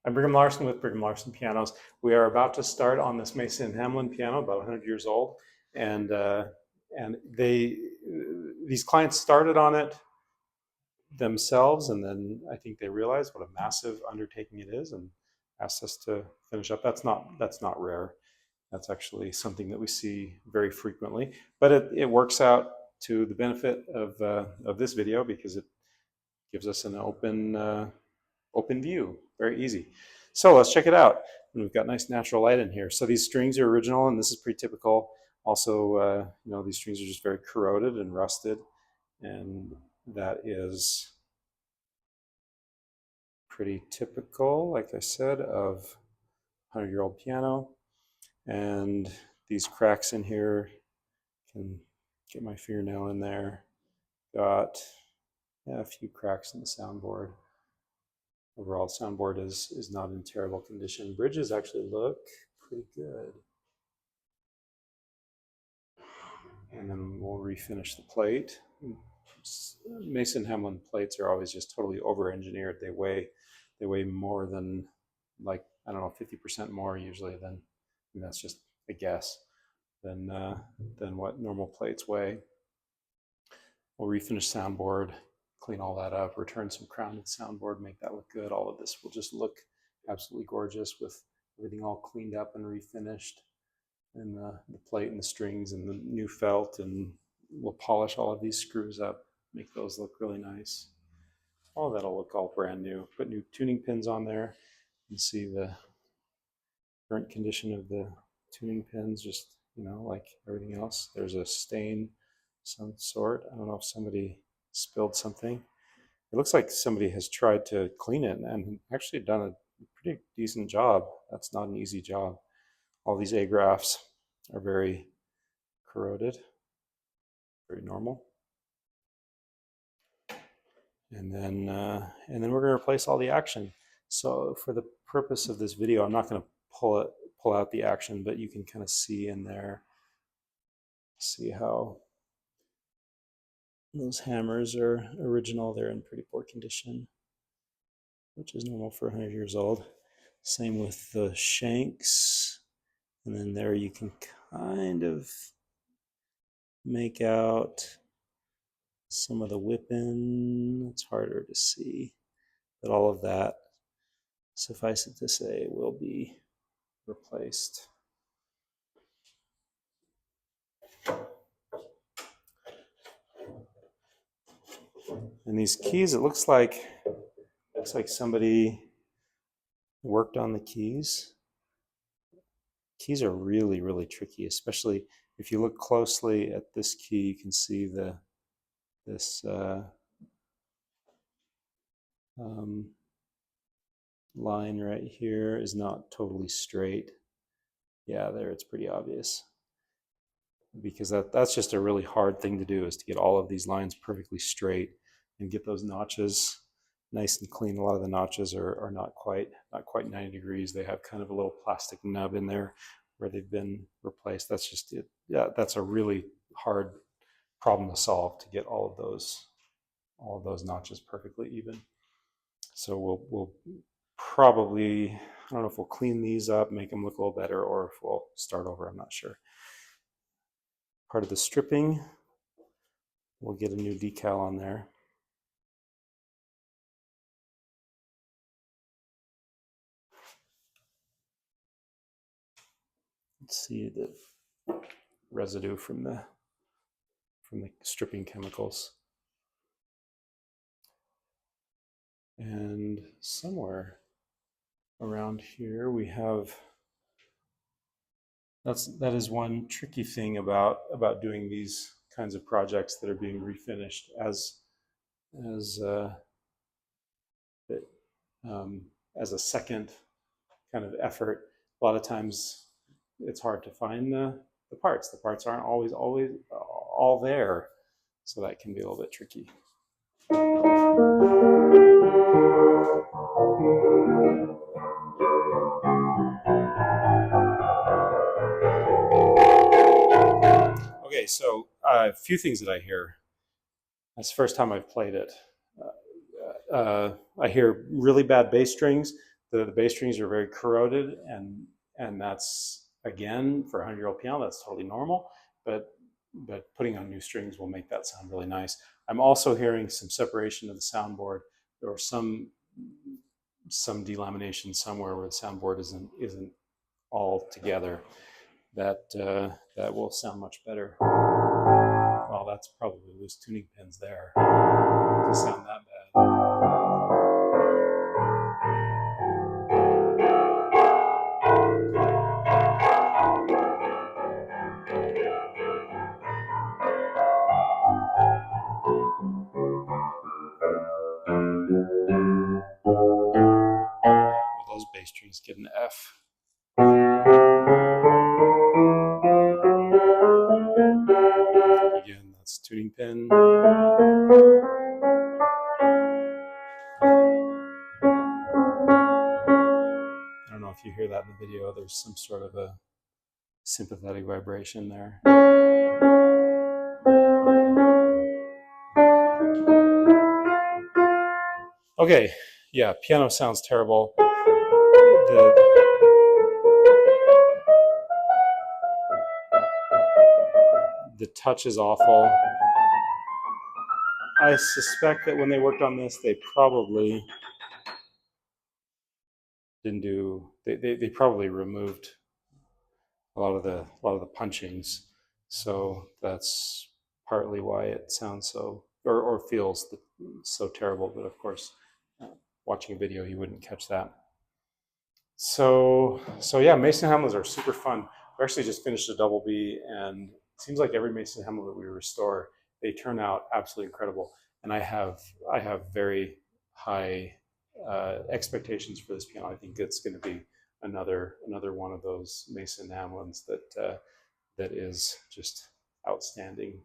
I'm Brigham Larson with Brigham Larson Pianos. We are about to start on this Mason Hamlin piano, about 100 years old, and these clients started on it themselves, and then I think they realized what a massive undertaking it is, and asked us to finish up. That's not rare. That's actually something that we see very frequently, but it works out to the benefit of this video because it gives us an open view, very easy. So let's check it out. And we've got nice natural light in here. So these strings are original, and this is pretty typical. Also, these strings are just very corroded and rusted, and that is pretty typical, like I said, of 100-year-old piano. And these cracks in here, can get my fingernail in there. Got a few cracks in the soundboard. Overall, soundboard is not in terrible condition. Bridges actually look pretty good. And then we'll refinish the plate. Mason Hamlin plates are always just totally over-engineered. They weigh more than, like, I don't know, 50% more usually than, and that's just a guess, than what normal plates weigh. We'll refinish soundboard, clean all that up, return some crown to the soundboard, make that look good. All of this will just look absolutely gorgeous with everything all cleaned up and refinished, and the plate and the strings and the new felt, and we'll polish all of these screws up, make those look really nice. All of that'll look all brand new. Put new tuning pins on there. You can see the current condition of the tuning pins, just, like everything else. There's a stain some sort. I don't know if somebody spilled something. It looks like somebody has tried to clean it and actually done a pretty decent job. That's not an easy job. All these A-grafts are very corroded, very normal. And then we're going to replace all the action. So for the purpose of this video, I'm not going to pull out the action, but you can kind of see in there, see how those hammers are original. They're in pretty poor condition, which is normal for 100 years old. Same with the shanks. And then there you can kind of make out some of the whipping. It's harder to see, but all of that, suffice it to say, will be replaced. And these keys, it looks like somebody worked on the keys. Keys are really, really tricky, especially if you look closely at this key. You can see this line right here is not totally straight. Yeah, there, it's pretty obvious, because that's just a really hard thing to do, is to get all of these lines perfectly straight and get those notches nice and clean. A lot of the notches are not quite 90 degrees. They have kind of a little plastic nub in there where they've been replaced. That's just it. Yeah, that's a really hard problem to solve, to get all of those notches perfectly even. So we'll probably, I don't know if we'll clean these up, make them look a little better, or if we'll start over. I'm not sure. Part of the stripping, we'll get a new decal on there. Let's see the residue from the stripping chemicals. And somewhere around here we have, that is one tricky thing about doing these kinds of projects that are being refinished as a second kind of effort. A lot of times it's hard to find the parts. The parts aren't always all there, so that can be a little bit tricky. Okay, so a few things that I hear. That's the first time I've played it. I hear really bad bass strings. the bass strings are very corroded, and that's, again, for a 100-year-old piano, that's totally normal. But putting on new strings will make that sound really nice. I'm also hearing some separation of the soundboard, or some delamination somewhere where the soundboard isn't all together. That will sound much better. Well, that's probably loose tuning pins there to sound that bad. Those bass strings get an F. Again, that's tuning pin. I don't know if you hear that in the video. There's some sort of a sympathetic vibration there. Okay, yeah, piano sounds terrible. The touch is awful. I suspect that when they worked on this, they probably didn't do. They probably removed a lot of the punchings, so that's partly why it sounds so or feels so terrible. But of course, watching a video, you wouldn't catch that. So yeah, Mason Hamlins are super fun. We actually just finished a double B, and it seems like every Mason Hamlin that we restore, they turn out absolutely incredible. And I have very high expectations for this piano. I think it's going to be another one of those Mason Hamlins that is just outstanding.